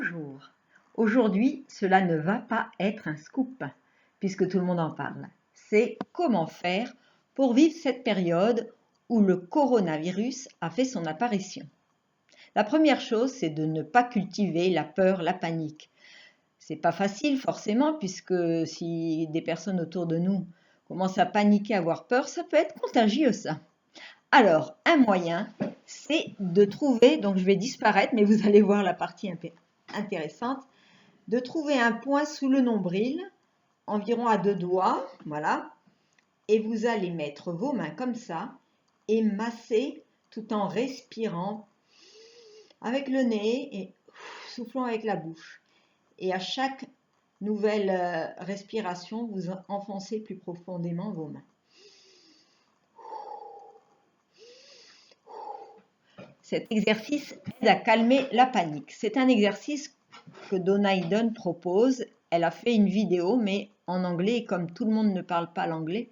Bonjour. Aujourd'hui, cela ne va pas être un scoop, puisque tout le monde en parle. C'est comment faire pour vivre cette période où le coronavirus a fait son apparition. La première chose, c'est de ne pas cultiver la peur, la panique. C'est pas facile forcément, puisque si des personnes autour de nous commencent à paniquer, à avoir peur, ça peut être contagieux ça. Alors, un moyen, c'est de trouver, donc je vais disparaître, mais vous allez voir la partie intéressante, de trouver un point sous le nombril, environ à 2 doigts, voilà, et vous allez mettre vos mains comme ça et masser tout en respirant avec le nez et soufflant avec la bouche. Et à chaque nouvelle respiration, vous enfoncez plus profondément vos mains. Cet exercice aide à calmer la panique. C'est un exercice que Donna Eden propose. Elle a fait une vidéo, mais en anglais, et comme tout le monde ne parle pas l'anglais,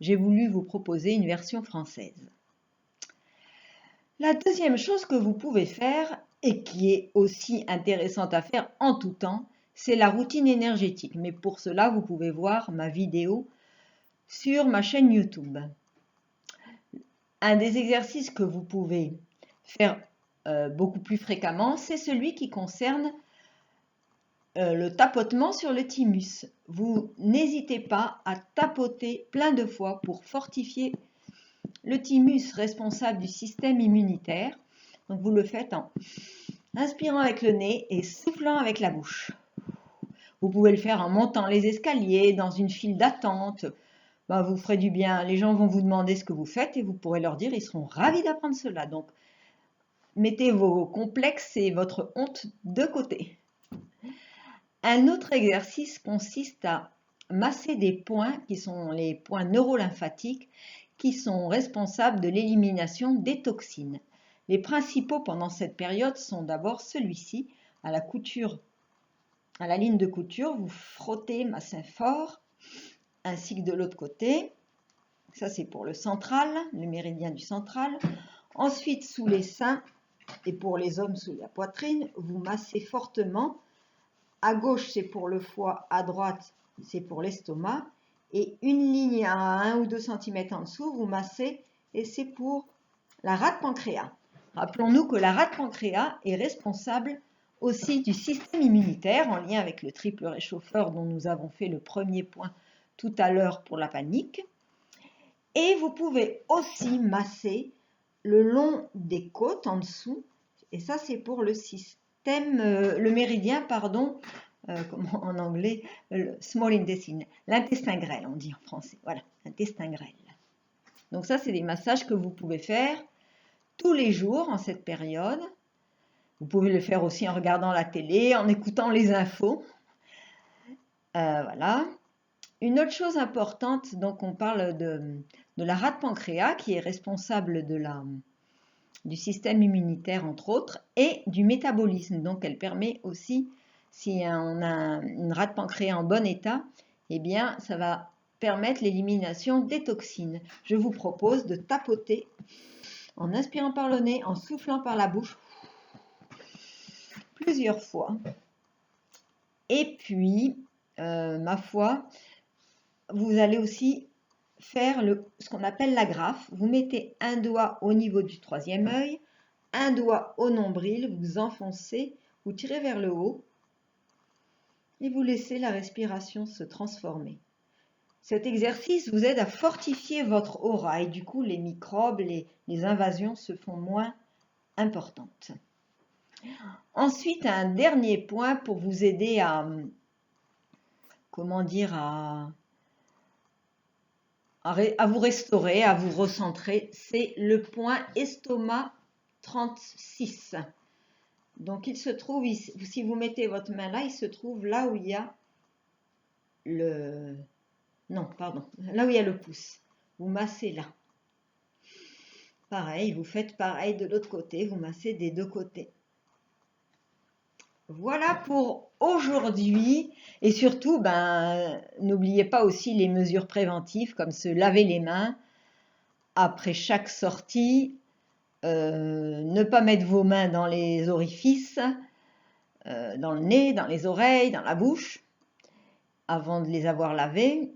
j'ai voulu vous proposer une version française. La deuxième chose que vous pouvez faire, et qui est aussi intéressante à faire en tout temps, c'est la routine énergétique. Mais pour cela, vous pouvez voir ma vidéo sur ma chaîne YouTube. Un des exercices que vous pouvez faire beaucoup plus fréquemment, c'est celui qui concerne le tapotement sur le thymus. Vous n'hésitez pas à tapoter plein de fois pour fortifier le thymus responsable du système immunitaire. Donc vous le faites en inspirant avec le nez et soufflant avec la bouche. Vous pouvez le faire en montant les escaliers, dans une file d'attente. Vous ferez du bien. Les gens vont vous demander ce que vous faites et vous pourrez leur dire, ils seront ravis d'apprendre cela. Donc mettez vos complexes et votre honte de côté. Un autre exercice consiste à masser des points qui sont les points neurolymphatiques qui sont responsables de l'élimination des toxines. Les principaux pendant cette période sont d'abord celui-ci, à la ligne de couture, vous frottez, massez fort, ainsi que de l'autre côté. Ça c'est pour le central, le méridien du central. Ensuite, sous les seins, et pour les hommes sous la poitrine, vous massez fortement. À gauche, c'est pour le foie, à droite, c'est pour l'estomac. Et une ligne à 1 ou 2 cm en dessous, vous massez, et c'est pour la rate pancréas. Rappelons-nous que la rate pancréas est responsable aussi du système immunitaire, en lien avec le triple réchauffeur dont nous avons fait le premier point tout à l'heure pour la panique. Et vous pouvez aussi masser le long des côtes en dessous, et ça c'est pour le méridien, en anglais, le small intestine, l'intestin grêle, on dit en français, voilà, l'intestin grêle. Donc ça c'est des massages que vous pouvez faire tous les jours en cette période. Vous pouvez le faire aussi en regardant la télé, en écoutant les infos. Voilà. Une autre chose importante, donc on parle de la rate pancréas qui est responsable du système immunitaire entre autres et du métabolisme. Donc elle permet aussi, si on a une rate pancréas en bon état, eh bien ça va permettre l'élimination des toxines. Je vous propose de tapoter en inspirant par le nez, en soufflant par la bouche plusieurs fois. Et puis, ma foi, vous allez aussi faire ce qu'on appelle l'agrafe. Vous mettez un doigt au niveau du troisième œil, un doigt au nombril, vous enfoncez, vous tirez vers le haut et vous laissez la respiration se transformer. Cet exercice vous aide à fortifier votre aura et du coup les microbes, les invasions se font moins importantes. Ensuite, un dernier point pour vous aider à vous restaurer, à vous recentrer, c'est le point estomac 36. Donc il se trouve ici, si vous mettez votre main là, il se trouve là où il y a là où il y a le pouce. Vous massez là. Pareil, vous faites pareil de l'autre côté, vous massez des deux côtés. Voilà pour aujourd'hui. Et surtout, n'oubliez pas aussi les mesures préventives comme se laver les mains après chaque sortie, ne pas mettre vos mains dans les orifices, dans le nez, dans les oreilles, dans la bouche, avant de les avoir lavés.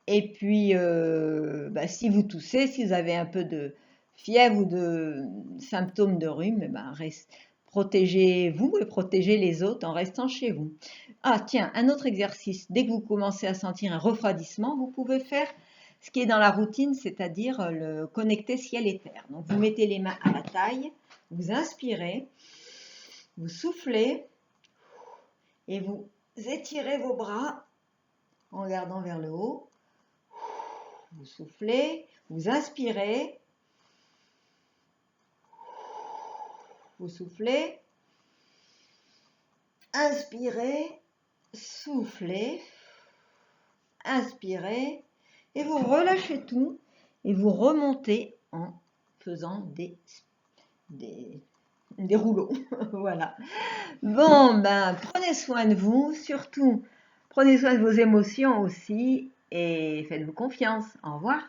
Et puis, si vous toussez, si vous avez un peu de fièvre ou de symptômes de rhume, protégez-vous et protégez les autres en restant chez vous. Ah tiens, un autre exercice. Dès que vous commencez à sentir un refroidissement, vous pouvez faire ce qui est dans la routine, c'est-à-dire le connecter ciel et terre. Donc vous mettez les mains à la taille, vous inspirez, vous soufflez et vous étirez vos bras en regardant vers le haut. Vous soufflez, vous inspirez, vous soufflez, inspirez, soufflez, inspirez, et vous relâchez tout et vous remontez en faisant des rouleaux. Voilà. Bon, prenez soin de vous, surtout prenez soin de vos émotions aussi et faites-vous confiance. Au revoir.